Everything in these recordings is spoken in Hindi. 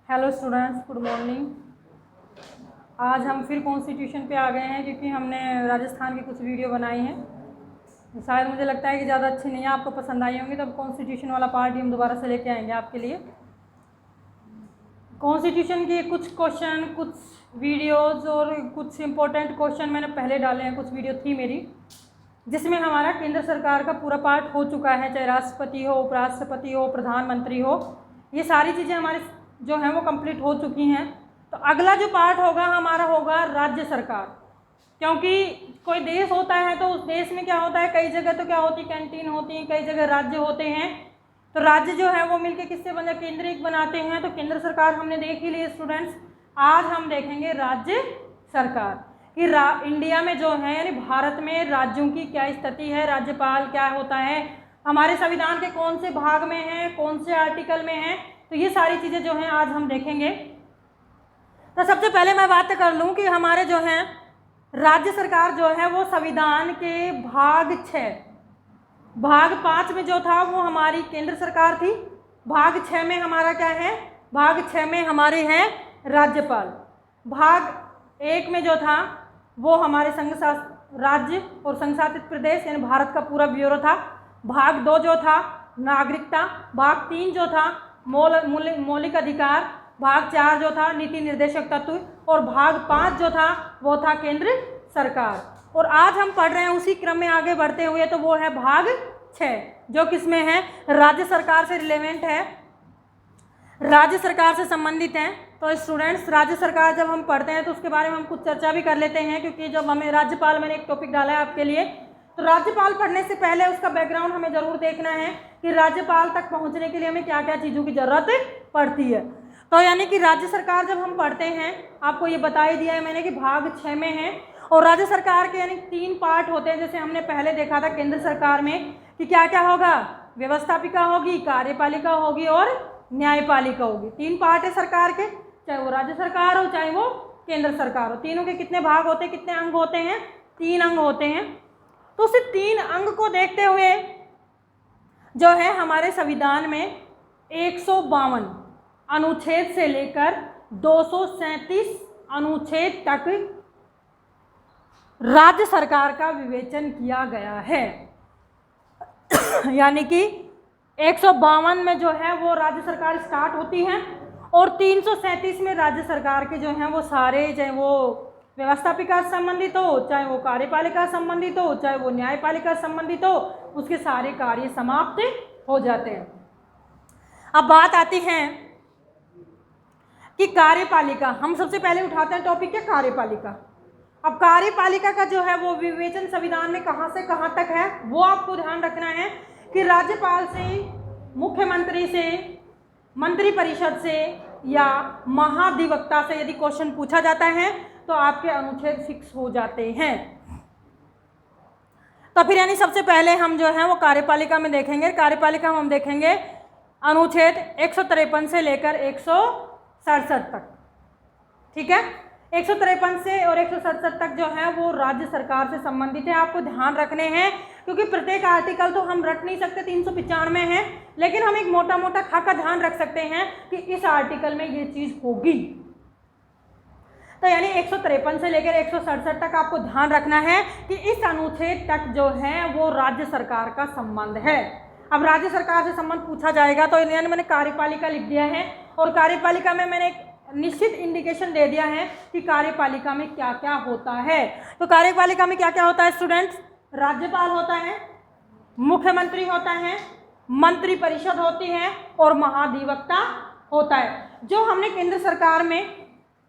Hello students, good morning. आज हम फिर कॉन्स्टिट्यूशन पे आ गए हैं क्योंकि हमने राजस्थान की कुछ वीडियो बनाई हैं। शायद मुझे लगता है कि ज़्यादा अच्छी नहीं है, आपको पसंद आई होंगी, तो अब कॉन्स्टिट्यूशन वाला पार्ट ही हम दोबारा से लेके आएंगे आपके लिए। कॉन्स्टिट्यूशन के कुछ क्वेश्चन, कुछ वीडियोज़ और कुछ इम्पोर्टेंट क्वेश्चन मैंने पहले डाले हैं। कुछ वीडियो थी मेरी जिसमें हमारा केंद्र सरकार का पूरा पार्ट हो चुका है, चाहे राष्ट्रपति हो, उपराष्ट्रपति हो, प्रधानमंत्री हो, ये सारी चीज़ें हमारी जो हैं वो कंप्लीट हो चुकी हैं। तो अगला जो पार्ट होगा हमारा होगा राज्य सरकार। क्योंकि कोई देश होता है तो उस देश में क्या होता है, कई जगह तो क्या होती है, कैंटीन होती है, कई जगह राज्य होते हैं। तो राज्य जो है वो मिलके किससे बना, केंद्र एक बनाते हैं। तो केंद्र सरकार हमने देख ही ली स्टूडेंट्स। आज हम देखेंगे राज्य सरकार कि इंडिया में जो है यानी भारत में राज्यों की क्या स्थिति है, राज्यपाल क्या होता है, हमारे संविधान के कौन से भाग में है, कौन से आर्टिकल में है। तो ये सारी चीज़ें जो हैं आज हम देखेंगे। तो सबसे पहले मैं बात कर लूँ कि हमारे जो हैं राज्य सरकार जो है वो संविधान के भाग 6, भाग 5 में जो था वो हमारी केंद्र सरकार थी। भाग 6 में हमारा क्या है, भाग 6 में हमारे हैं राज्यपाल। भाग 1 में जो था वो हमारे राज्य और संघ शासित प्रदेश यानी भारत का पूरा ब्यूरो था। भाग 2 जो था नागरिकता, भाग 3 जो था मौलिक अधिकार, भाग 4 जो था नीति निर्देशक तत्व, और भाग 5 जो था वो था केंद्र सरकार। और आज हम पढ़ रहे हैं उसी क्रम में आगे बढ़ते हुए, तो वो है भाग 6 जो किसमें है, राज्य सरकार से रिलेवेंट है, राज्य सरकार से संबंधित हैं। तो स्टूडेंट्स राज्य सरकार जब हम पढ़ते हैं तो उसके बारे में हम कुछ चर्चा भी कर लेते हैं, क्योंकि जब हमें राज्यपाल, मैंने एक टॉपिक डाला है आपके लिए, तो राज्यपाल पढ़ने से पहले उसका बैकग्राउंड हमें जरूर देखना है कि राज्यपाल तक पहुंचने के लिए हमें क्या क्या चीज़ों की ज़रूरत पड़ती है। तो यानी कि राज्य सरकार जब हम पढ़ते हैं, आपको ये बता ही दिया है मैंने कि भाग 6 में है। और राज्य सरकार के यानी 3 पार्ट होते हैं, जैसे हमने पहले देखा था केंद्र सरकार में कि क्या क्या होगा, व्यवस्थापिका होगी, कार्यपालिका होगी और न्यायपालिका होगी। 3 पार्ट है सरकार के, चाहे वो राज्य सरकार हो चाहे वो केंद्र सरकार हो। तीनों के कितने भाग होते हैं, कितने अंग होते हैं, 3 अंग होते हैं। तो उस 3 अंग को देखते हुए जो है हमारे संविधान में 152 अनुच्छेद से लेकर 237 अनुच्छेद तक राज्य सरकार का विवेचन किया गया है। यानी कि 152 में जो है वो राज्य सरकार स्टार्ट होती है और 337 में राज्य सरकार के जो हैं वो सारे, चाहे वो व्यवस्थापिका संबंधित हो, चाहे वो कार्यपालिका संबंधित हो, चाहे वो न्यायपालिका संबंधित हो, उसके सारे कार्य समाप्त हो जाते हैं। अब बात आती है कि कार्यपालिका, हम सबसे पहले उठाते हैं टॉपिक क्या, कार्यपालिका। अब कार्यपालिका का जो है वो विवेचन संविधान में कहाँ से कहाँ तक है वो आपको ध्यान रखना है कि राज्यपाल से, मुख्यमंत्री से, मंत्रिपरिषद से या महाधिवक्ता से यदि क्वेश्चन पूछा जाता है तो आपके अनुच्छेद फिक्स हो जाते हैं। तो फिर यानी सबसे पहले हम जो है वो कार्यपालिका में देखेंगे। कार्यपालिका में हम देखेंगे अनुच्छेद 153 से लेकर 167 तक, ठीक है। 153 से और 167 तक जो है वो राज्य सरकार से संबंधित है, आपको ध्यान रखने हैं, क्योंकि प्रत्येक आर्टिकल तो हम रट नहीं सकते, 395 है, लेकिन हम एक मोटा मोटा खाका ध्यान रख सकते हैं कि इस आर्टिकल में ये चीज़ होगी। तो यानी 153 से लेकर 167 तक आपको ध्यान रखना है कि इस अनुच्छेद तक जो है वो राज्य सरकार का संबंध है। अब राज्य सरकार से संबंध पूछा जाएगा तो यानी मैंने कार्यपालिका लिख दिया है, और कार्यपालिका में मैंने एक निश्चित इंडिकेशन दे दिया है कि कार्यपालिका में क्या क्या होता है। तो कार्यपालिका में क्या क्या होता है स्टूडेंट्स, राज्यपाल होता है, मुख्यमंत्री होता है, मंत्रिपरिषद होती है और महाधिवक्ता होता है। जो हमने केंद्र सरकार में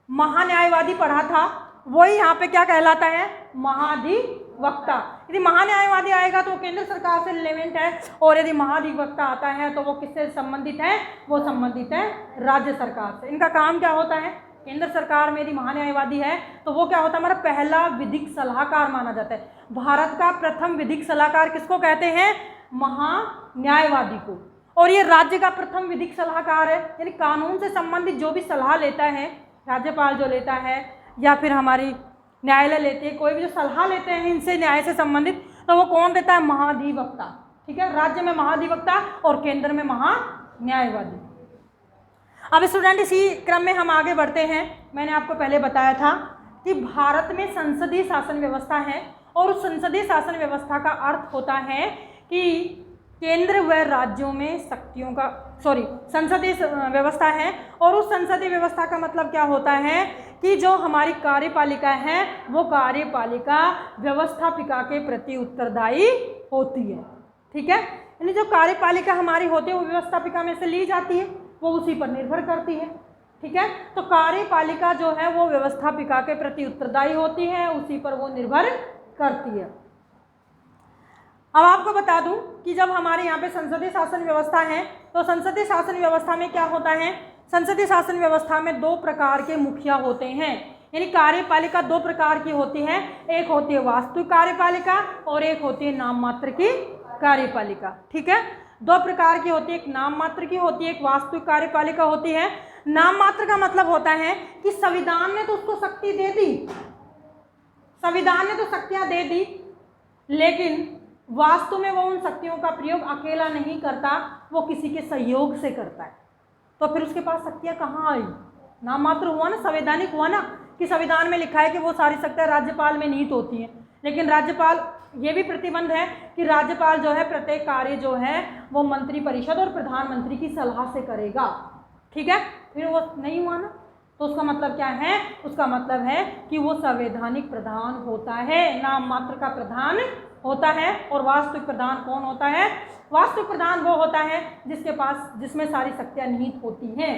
महान्यायवादी पढ़ा था वही यहाँ पे क्या कहलाता है, महाधिवक्ता। यदि महान्यायवादी आएगा तो वो केंद्र सरकार से रिलेवेंट है, और यदि महाधिवक्ता आता है तो वो किससे संबंधित है, वो संबंधित है राज्य सरकार से। इनका काम क्या होता है, केंद्र सरकार में यदि महान्यायवादी है तो वो क्या होता है, हमारा पहला विधिक सलाहकार माना जाता है। भारत का प्रथम विधिक सलाहकार किसको कहते हैं, महान्यायवादी को। और ये राज्य का प्रथम विधिक सलाहकार है, यानी कानून से संबंधित जो भी सलाह लेता है, राज्यपाल जो लेता है या फिर हमारी न्यायालय लेते हैं, कोई भी जो सलाह लेते हैं इनसे न्याय से संबंधित, तो वो कौन देता है, महाधिवक्ता, ठीक है। राज्य में महाधिवक्ता और केंद्र में महान्यायवादी। अब स्टूडेंट इसी क्रम में हम आगे बढ़ते हैं। मैंने आपको पहले बताया था कि भारत में संसदीय शासन व्यवस्था है और उस संसदीय शासन व्यवस्था का अर्थ होता है कि केंद्र व राज्यों में शक्तियों का संसदीय व्यवस्था है। और उस संसदीय व्यवस्था का मतलब क्या होता है कि जो हमारी कार्यपालिका है वो कार्यपालिका व्यवस्थापिका के प्रति उत्तरदायी होती है। ठीक है, यानी जो कार्यपालिका हमारी होती है वो व्यवस्थापिका में से ली जाती है, वो उसी पर निर्भर करती है। ठीक है, तो कार्यपालिका जो है वो व्यवस्थापिका के प्रति उत्तरदायी होती है, उसी पर वो निर्भर करती है। अब आपको बता दूं कि जब हमारे यहाँ पे संसदीय शासन व्यवस्था है तो संसदीय शासन व्यवस्था में क्या होता है, संसदीय शासन व्यवस्था में 2 प्रकार के मुखिया होते हैं। यानी कार्यपालिका 2 प्रकार की होती है, एक होती है वास्तविक कार्यपालिका और एक होती है नाम मात्र की कार्यपालिका। ठीक है, 2 प्रकार की होती है, एक नाम मात्र की होती है, एक वास्तविक कार्यपालिका होती है। नाम मात्र का मतलब होता है कि संविधान ने तो उसको शक्ति दे दी, संविधान ने तो शक्तियां दे दी, लेकिन वास्तव में वो उन शक्तियों का प्रयोग अकेला नहीं करता, वो किसी के सहयोग से करता है। तो फिर उसके पास शक्तियां कहाँ आई? नाम मात्र हुआ ना, संवैधानिक हुआ ना, कि संविधान में लिखा है कि वो सारी शक्तियां राज्यपाल में निहित होती हैं, लेकिन राज्यपाल ये भी प्रतिबंध है कि राज्यपाल जो है प्रत्येक कार्य जो है वो मंत्री परिषद और प्रधानमंत्री की सलाह से करेगा। ठीक है, फिर वो नहीं हुआ ना, तो उसका मतलब क्या है? उसका मतलब है कि वो संवैधानिक प्रधान होता है, नाम मात्र का प्रधान होता है। और वास्तविक प्रधान कौन होता है? वास्तविक प्रधान वो होता है जिसमें सारी शक्तियां निहित होती हैं।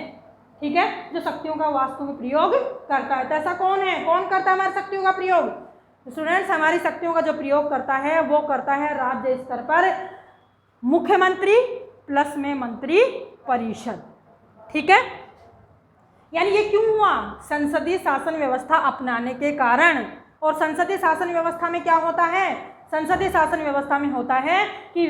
ठीक है, जो शक्तियों का वास्तव में प्रयोग करता है। तो ऐसा कौन है, कौन करता है हमारी शक्तियों का प्रयोग? स्टूडेंट्स, हमारी शक्तियों का जो प्रयोग करता है वो करता है राज्य स्तर पर मुख्यमंत्री प्लस में मंत्री परिषद। ठीक है, यानी ये क्यों हुआ? संसदीय शासन व्यवस्था अपनाने के कारण। और संसदीय शासन व्यवस्था में क्या होता है? संसदीय शासन व्यवस्था में होता है कि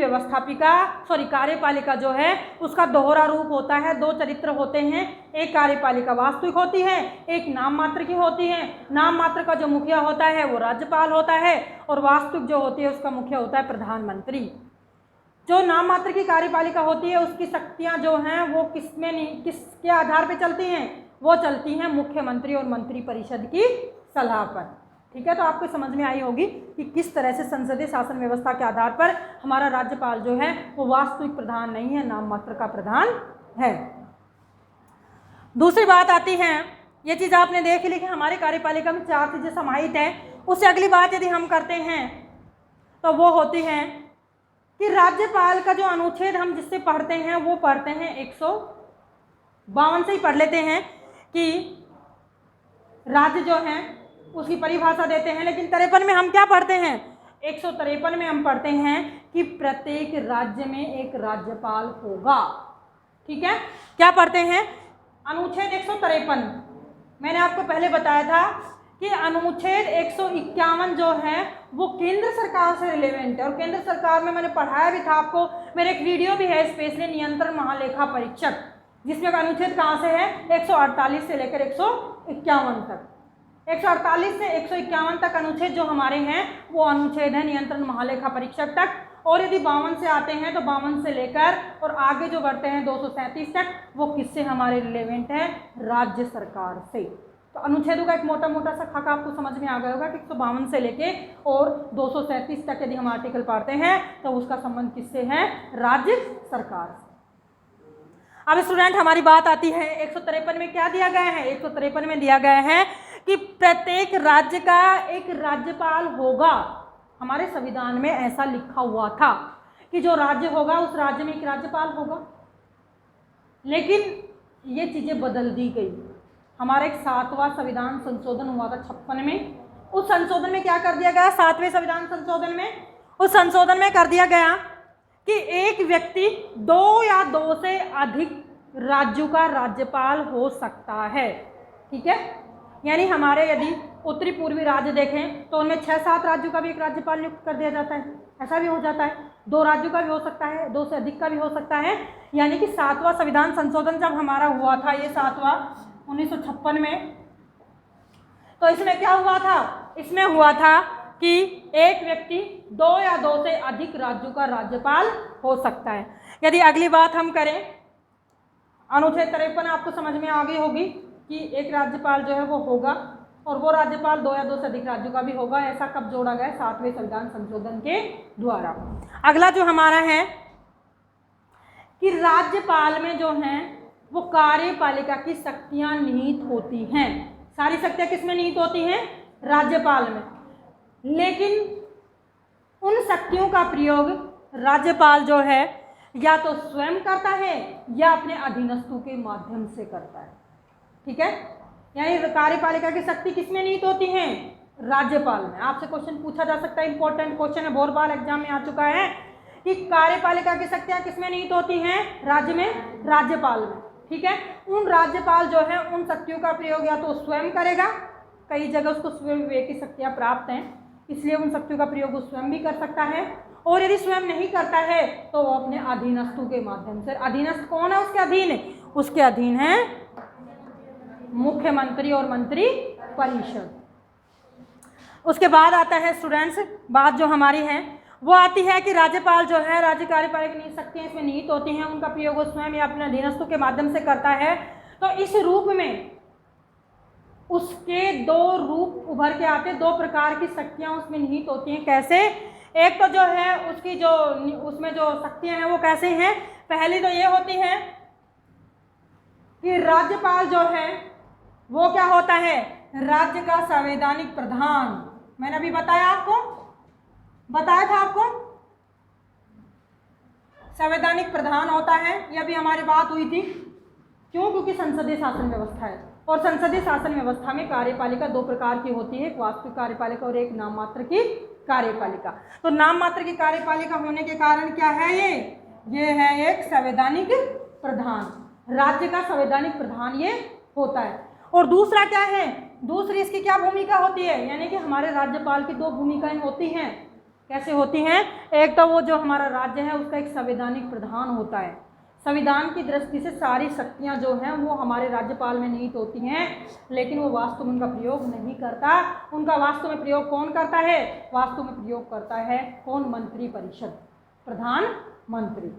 कार्यपालिका जो है उसका दोहरा रूप होता है, 2 चरित्र होते हैं। एक कार्यपालिका वास्तविक होती है, एक नाम मात्र की होती है। नाम मात्र का जो मुखिया होता है वो राज्यपाल होता है और वास्तविक जो होती है उसका मुखिया होता है प्रधानमंत्री। जो नाम मात्र की कार्यपालिका होती है उसकी शक्तियां जो हैं वो किसके आधार पर चलती हैं? वो चलती हैं मुख्यमंत्री और मंत्री परिषद की सलाह पर। ठीक है, तो आपको समझ में आई होगी कि किस तरह से संसदीय शासन व्यवस्था के आधार पर हमारा राज्यपाल जो है वो वास्तविक प्रधान नहीं है, नाम मात्र का प्रधान है। दूसरी बात आती है, ये चीज़ आपने देख ली कि हमारे कार्यपालिका में 4 चीज़ें समाहित हैं। उससे अगली बात यदि हम करते हैं तो वो होती है कि राज्यपाल का जो अनुच्छेद हम जिससे पढ़ते हैं वो पढ़ते हैं 152 से ही पढ़ लेते हैं कि राज्य जो है उसकी परिभाषा देते हैं। लेकिन 53 में हम क्या पढ़ते हैं? 153 में हम पढ़ते हैं कि प्रत्येक राज्य में एक राज्यपाल होगा। ठीक है, क्या पढ़ते हैं? अनुच्छेद 153। मैंने आपको पहले बताया था कि अनुच्छेद 151 जो है वो केंद्र सरकार से रिलेवेंट है। और केंद्र सरकार में मैंने पढ़ाया भी था आपको, मेरे एक वीडियो भी है स्पेशली नियंत्रण महालेखा परीक्षक, जिसमें अनुच्छेद कहाँ से है? 148 से लेकर 151 तक। 148 से 151 तक अनुच्छेद जो हमारे हैं वो अनुच्छेद है नियंत्रण महालेखा परीक्षक तक। और यदि 52 से आते हैं तो 52 से लेकर और आगे जो बढ़ते हैं 237 तक, वो किससे हमारे रिलेवेंट है? राज्य सरकार से। तो अनुच्छेदों का एक मोटा मोटा सा खाका आपको समझ में आ गया होगा कि 152 से लेके और 237 तक यदि हम आर्टिकल पढ़ते हैं तो उसका संबंध किससे है? राज्य सरकार से। अब स्टूडेंट, हमारी बात आती है 153 में क्या दिया गया है? 153 में दिया गया है कि प्रत्येक राज्य का एक राज्यपाल होगा। हमारे संविधान में ऐसा लिखा हुआ था कि जो राज्य होगा उस राज्य में एक राज्यपाल होगा। लेकिन ये चीज़ें बदल दी गई। हमारा एक 7वां संविधान संशोधन हुआ था 56 में। उस संशोधन में क्या कर दिया गया? 7वें संविधान संशोधन में, उस संशोधन में कर दिया गया कि एक व्यक्ति 2 या 2 से अधिक राज्यों का राज्यपाल हो सकता है। ठीक है, यानी हमारे यदि उत्तरी पूर्वी राज्य देखें तो उनमें 6-7 राज्यों का भी एक राज्यपाल नियुक्त कर दिया जाता है। ऐसा भी हो जाता है, 2 राज्यों का भी हो सकता है, 2 से अधिक का भी हो सकता है। यानी कि 7वां संविधान संशोधन जब हमारा हुआ था, ये 7वां 1956 में, तो इसमें क्या हुआ था? इसमें हुआ था कि एक व्यक्ति 2 या 2 से अधिक राज्यों का राज्यपाल हो सकता है। यदि अगली बात हम करें अनुच्छेद 53 आपको समझ में आ गई होगी कि एक राज्यपाल जो है वो होगा और वो राज्यपाल 2 या 2 से अधिक राज्यों का भी होगा। ऐसा कब जोड़ा गया? 7वें संविधान संशोधन के द्वारा। अगला जो हमारा है कि राज्यपाल में जो है वो कार्यपालिका की शक्तियां निहित होती हैं। सारी शक्तियां किसमें निहित होती हैं? राज्यपाल में। लेकिन उन शक्तियों का प्रयोग राज्यपाल जो है या तो स्वयं करता है या अपने अधीनस्थों के माध्यम से करता है। ठीक है, यानी कार्यपालिका की शक्ति किसमें निहित होती हैं? राज्यपाल में। आपसे क्वेश्चन पूछा जा सकता है, इंपॉर्टेंट क्वेश्चन है, बहुत बार एग्जाम में आ चुका है कि कार्यपालिका की शक्तियां किसमें निहित होती हैं? राज्य में, राज्यपाल में। ठीक है, उन राज्यपाल जो है उन शक्तियों का प्रयोग या तो स्वयं करेगा, कई जगह उसको स्वयं विवेक की शक्तियां प्राप्त हैं इसलिए उन शक्तियों का प्रयोग वो स्वयं भी कर सकता है, और यदि स्वयं नहीं करता है तो वो अपने अधीनस्थों के माध्यम से। अधीनस्थ कौन है उसके अधीन? उसके अधीन है मुख्यमंत्री और मंत्री परिषद। उसके बाद आता है स्टूडेंट्स, बात जो हमारी है वो आती है कि राज्यपाल जो है राज्य कार्यपालिका की शक्तियां इसमें निहित होती हैं, उनका प्रयोग वो स्वयं या अपने अधीनस्थों के माध्यम से करता है। तो इस रूप में उसके 2 रूप उभर के आते हैं, 2 प्रकार की शक्तियां उसमें निहित होती हैं। कैसे? एक तो जो है उसकी जो उसमें जो शक्तियां हैं वो कैसे हैं? पहली तो ये होती है कि राज्यपाल जो है वो क्या होता है? राज्य का संवैधानिक प्रधान। मैंने अभी बताया था आपको संवैधानिक प्रधान होता है, यह भी हमारी बात हुई थी। क्यों? क्योंकि संसदीय शासन व्यवस्था है और संसदीय शासन व्यवस्था में कार्यपालिका 2 प्रकार की होती है, एक वास्तविक कार्यपालिका और एक नाम मात्र की कार्यपालिका। तो नाम मात्र की कार्यपालिका होने के कारण क्या है? ये है एक संवैधानिक प्रधान, राज्य का संवैधानिक प्रधान ये होता है। और दूसरा क्या है? दूसरी इसकी क्या भूमिका होती है? यानी कि हमारे राज्यपाल की 2 भूमिकाएं होती हैं। कैसे होती हैं? एक तो वो जो हमारा राज्य है उसका एक संवैधानिक प्रधान होता है, संविधान की दृष्टि से सारी शक्तियां जो हैं वो हमारे राज्यपाल में निहित होती हैं, लेकिन वो वास्तव में उनका प्रयोग नहीं करता। उनका वास्तव में प्रयोग कौन करता है? वास्तव में प्रयोग करता है कौन? मंत्री परिषद, प्रधानमंत्री,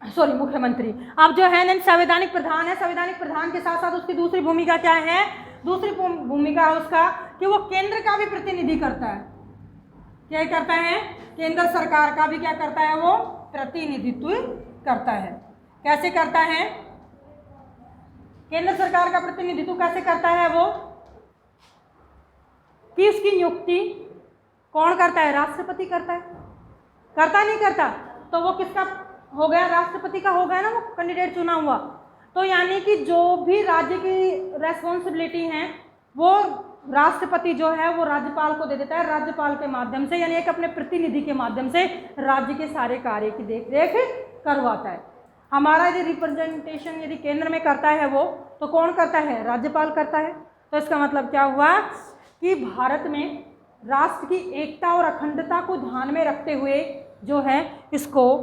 सॉरी मुख्यमंत्री। अब जो है संवैधानिक प्रधान है, संवैधानिक प्रधान के साथ साथ उसकी दूसरी भूमिका क्या है? दूसरी भूमिका है उसका कि वो केंद्र का भी प्रतिनिधि करता है। क्या करता है? केंद्र सरकार का भी क्या करता है? वो प्रतिनिधित्व करता है। कैसे करता है? केंद्र सरकार का प्रतिनिधित्व कैसे करता है वो? कि उसकी नियुक्ति कौन करता है? राष्ट्रपति करता है। करता नहीं करता? तो वो किसका हो गया? राष्ट्रपति का हो गया ना, वो कैंडिडेट चुना हुआ। तो यानी कि जो भी राज्य की रेस्पॉन्सिबिलिटी है वो राष्ट्रपति जो है वो राज्यपाल को दे देता है, राज्यपाल के माध्यम से, यानी एक अपने प्रतिनिधि के माध्यम से राज्य के सारे कार्य की देखरेख करवाता है। हमारा यदि रिप्रेजेंटेशन यदि केंद्र में करता है वो, तो कौन करता है? राज्यपाल करता है। तो इसका मतलब क्या हुआ कि भारत में राष्ट्र की एकता और अखंडता को ध्यान में रखते हुए जो है इसको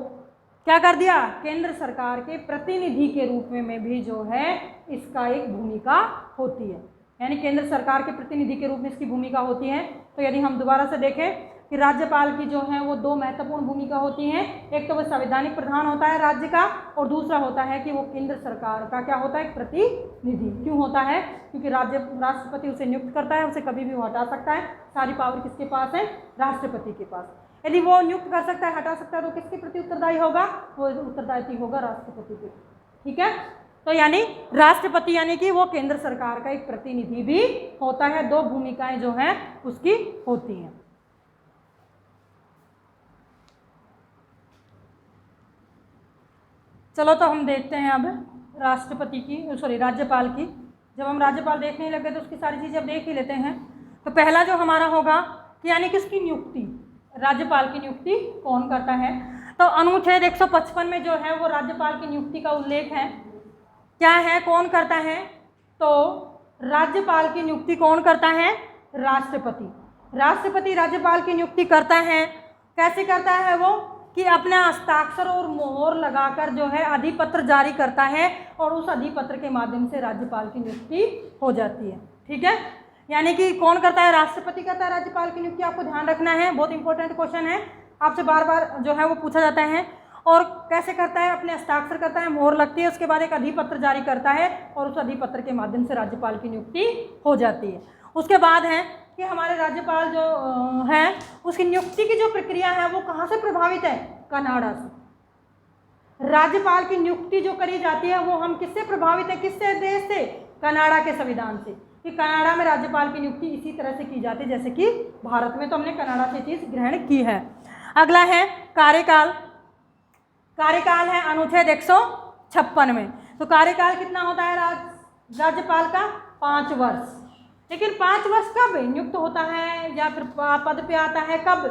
क्या कर दिया? केंद्र सरकार के प्रतिनिधि के रूप में भी जो है इसका एक भूमिका होती है, यानी केंद्र सरकार के प्रतिनिधि के रूप में इसकी भूमिका होती है। तो यदि हम दोबारा से देखें कि राज्यपाल की जो है वो 2 महत्वपूर्ण भूमिका होती हैं, एक तो वो संवैधानिक प्रधान होता है राज्य का, और दूसरा होता है कि वो केंद्र सरकार का क्या होता है? एक प्रतिनिधि। क्यों होता है? क्योंकि राष्ट्रपति उसे नियुक्त करता है, उसे कभी भी वो हटा सकता है। सारी पावर किसके पास है? राष्ट्रपति के पास। यदि वो नियुक्त कर सकता है, हटा सकता है, तो किसके प्रति उत्तरदायी होगा? वो उत्तरदायी होगा राष्ट्रपति के। ठीक है, तो यानी राष्ट्रपति यानी कि वो केंद्र सरकार का एक प्रतिनिधि भी होता है। 2 भूमिकाएं जो हैं उसकी होती हैं। चलो तो हम देखते हैं अब राज्यपाल की। जब हम राज्यपाल देखने लगे तो उसकी सारी चीज़ें अब देख ही लेते हैं। तो पहला जो हमारा होगा कि यानी कि उसकी नियुक्ति, राज्यपाल की नियुक्ति कौन करता है? तो अनुच्छेद 155 में जो है वो राज्यपाल की नियुक्ति का उल्लेख है। क्या है? कौन करता है? तो राज्यपाल की नियुक्ति कौन करता है? राष्ट्रपति। राष्ट्रपति राज्यपाल की नियुक्ति करता है। कैसे करता है वो? कि अपना हस्ताक्षर और मोहर लगाकर जो है अधिपत्र जारी करता है और उस अधिपत्र के माध्यम से राज्यपाल की नियुक्ति हो जाती है। ठीक है, यानी कि कौन करता है? राष्ट्रपति करता है राज्यपाल की नियुक्ति। आपको ध्यान रखना है, बहुत इंपॉर्टेंट क्वेश्चन है, आपसे बार बार जो है वो पूछा जाता है। और कैसे करता है, अपने हस्ताक्षर करता है, मोहर लगती है, उसके बाद एक अधिपत्र जारी करता है और उस अधिपत्र के माध्यम से राज्यपाल की नियुक्ति हो जाती है। उसके बाद है कि हमारे राज्यपाल जो हैं उसकी नियुक्ति की जो प्रक्रिया है वो कहाँ से प्रभावित है, कनाडा से। राज्यपाल की नियुक्ति जो करी जाती है वो हम किससे प्रभावित है, किससे देश से, कनाडा के संविधान से, कि कनाडा में राज्यपाल की नियुक्ति इसी तरह से की जाती है जैसे कि भारत में। तो हमने कनाडा से चीज़ ग्रहण की है। अगला है कार्यकाल। कार्यकाल है अनुच्छेद 156 में। तो कार्यकाल कितना होता है राज्यपाल का, 5 वर्ष। लेकिन 5 वर्ष कब नियुक्त होता है या फिर पद पे आता है कब,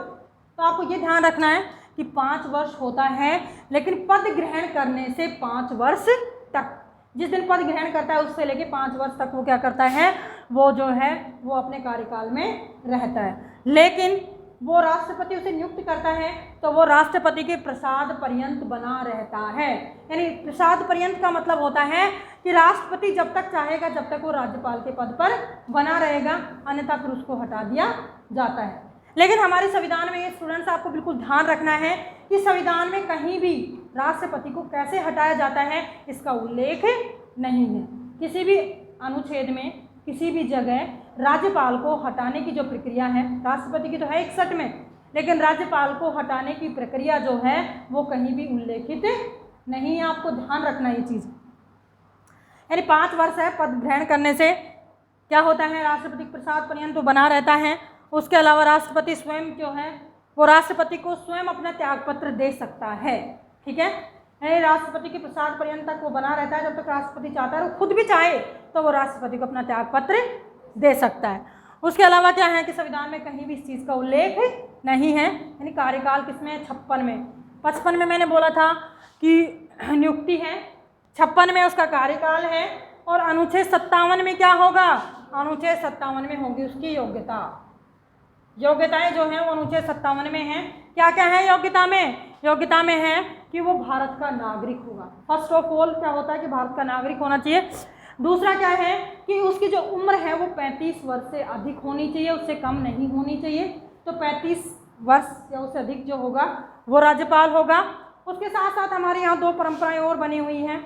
तो आपको ये ध्यान रखना है कि 5 वर्ष होता है, लेकिन पद ग्रहण करने से 5 वर्ष तक, जिस दिन पद ग्रहण करता है उससे लेके 5 वर्ष तक वो क्या करता है, वो जो है वो अपने कार्यकाल में रहता है। लेकिन वो राष्ट्रपति उसे नियुक्त करता है तो वो राष्ट्रपति के प्रसाद पर्यंत बना रहता है। यानी प्रसाद पर्यंत का मतलब होता है कि राष्ट्रपति जब तक चाहेगा जब तक वो राज्यपाल के पद पर बना रहेगा, अन्यथा फिर उसको हटा दिया जाता है। लेकिन हमारे संविधान में ये स्टूडेंट्स आपको बिल्कुल ध्यान रखना है कि संविधान में कहीं भी राष्ट्रपति को कैसे हटाया जाता है इसका उल्लेख नहीं है। किसी भी अनुच्छेद में किसी भी जगह राज्यपाल को हटाने की जो प्रक्रिया है, राष्ट्रपति की तो है 61 में, लेकिन राज्यपाल को हटाने की प्रक्रिया जो है वो कहीं भी उल्लेखित नहीं है। आपको ध्यान रखना ये चीज़। यानी 5 वर्ष है, पद ग्रहण करने से क्या होता है, राष्ट्रपति प्रसाद पर्यंत तो बना रहता है। उसके अलावा राष्ट्रपति स्वयं जो है वो राष्ट्रपति को स्वयं अपना त्यागपत्र दे सकता है। ठीक है, राष्ट्रपति के प्रसाद पर्यंत तक वो बना रहता है जब तक राष्ट्रपति चाहता है, वो खुद भी चाहे तो वो राष्ट्रपति को अपना त्यागपत्र दे सकता है। उसके अलावा क्या है कि संविधान में कहीं भी इस चीज़ का उल्लेख नहीं है। यानी कार्यकाल किसमें, 56 में। 55 में मैंने बोला था कि नियुक्ति है, 56 में उसका कार्यकाल है, और अनुच्छेद 57 में क्या होगा, अनुच्छेद 57 में होगी उसकी योग्यता। योग्यताएं जो हैं वो अनुच्छेद 57 में हैं। क्या क्या है योग्यता में, योग्यता में है कि वो भारत का नागरिक होगा। फर्स्ट ऑफ ऑल क्या होता है कि भारत का नागरिक होना चाहिए। दूसरा क्या है कि उसकी जो उम्र है वो 35 वर्ष से अधिक होनी चाहिए, उससे कम नहीं होनी चाहिए। तो 35 वर्ष या उससे अधिक जो होगा वो राज्यपाल होगा। उसके साथ साथ हमारे यहाँ 2 परंपराएं और बनी हुई हैं।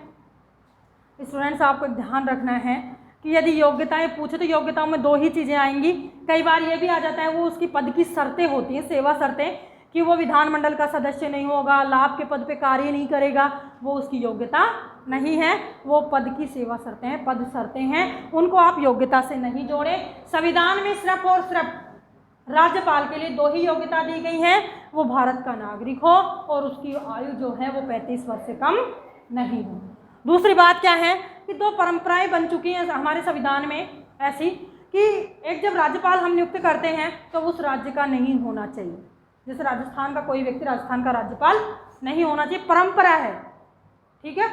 स्टूडेंट्स आपको ध्यान रखना है कि यदि योग्यताएं पूछे तो योग्यताओं में 2 ही चीज़ें आएंगी। कई बार ये भी आ जाता है वो उसकी पद की शर्तें होती हैं, सेवा शर्तें, कि वो विधानमंडल का सदस्य नहीं होगा, लाभ के पद पे कार्य नहीं करेगा, वो उसकी योग्यता नहीं है, वो पद की सेवा शर्तें हैं, पद शर्तें हैं, उनको आप योग्यता से नहीं जोड़ें। संविधान में सिर्फ और सिर्फ राज्यपाल के लिए 2 ही योग्यता दी गई हैं, वो भारत का नागरिक हो और उसकी आयु जो है वो 35 वर्ष से कम नहीं हो। दूसरी बात क्या है कि 2 परंपराएं बन चुकी हैं हमारे संविधान में ऐसी कि एक, जब राज्यपाल हम नियुक्त करते हैं तो उस राज्य का नहीं होना चाहिए। जैसे राजस्थान का कोई व्यक्ति राजस्थान का राज्यपाल नहीं होना चाहिए, परंपरा है। ठीक है,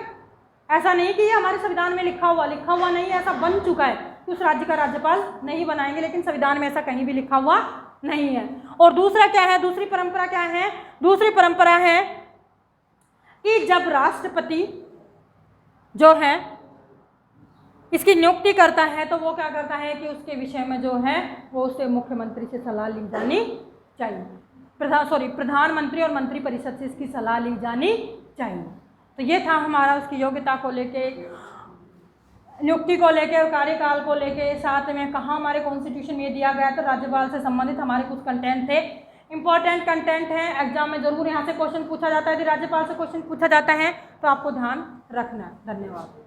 ऐसा नहीं कि ये हमारे संविधान में लिखा हुआ नहीं, ऐसा बन चुका है कि उस राज्य का राज्यपाल नहीं बनाएंगे, लेकिन संविधान में ऐसा कहीं भी लिखा हुआ नहीं है। और दूसरा क्या है, दूसरी परंपरा क्या है, दूसरी परंपरा है कि जब राष्ट्रपति जो है इसकी नियुक्ति करता है तो वो क्या करता है कि उसके विषय में जो है वो उससे मुख्यमंत्री से सलाह ली जानी चाहिए, प्रधानमंत्री और मंत्री परिषद से इसकी सलाह ली जानी चाहिए। तो ये था हमारा उसकी योग्यता को लेके, नियुक्ति को लेके और कार्यकाल को लेके। साथ में कहाँ हमारे कॉन्स्टिट्यूशन में दिया गया तो राज्यपाल से संबंधित हमारे कुछ कंटेंट थे, इंपॉर्टेंट कंटेंट है, एग्जाम में जरूर यहाँ से क्वेश्चन पूछा जाता है। यदि राज्यपाल से क्वेश्चन पूछा जाता है तो आपको ध्यान रखना है। धन्यवाद।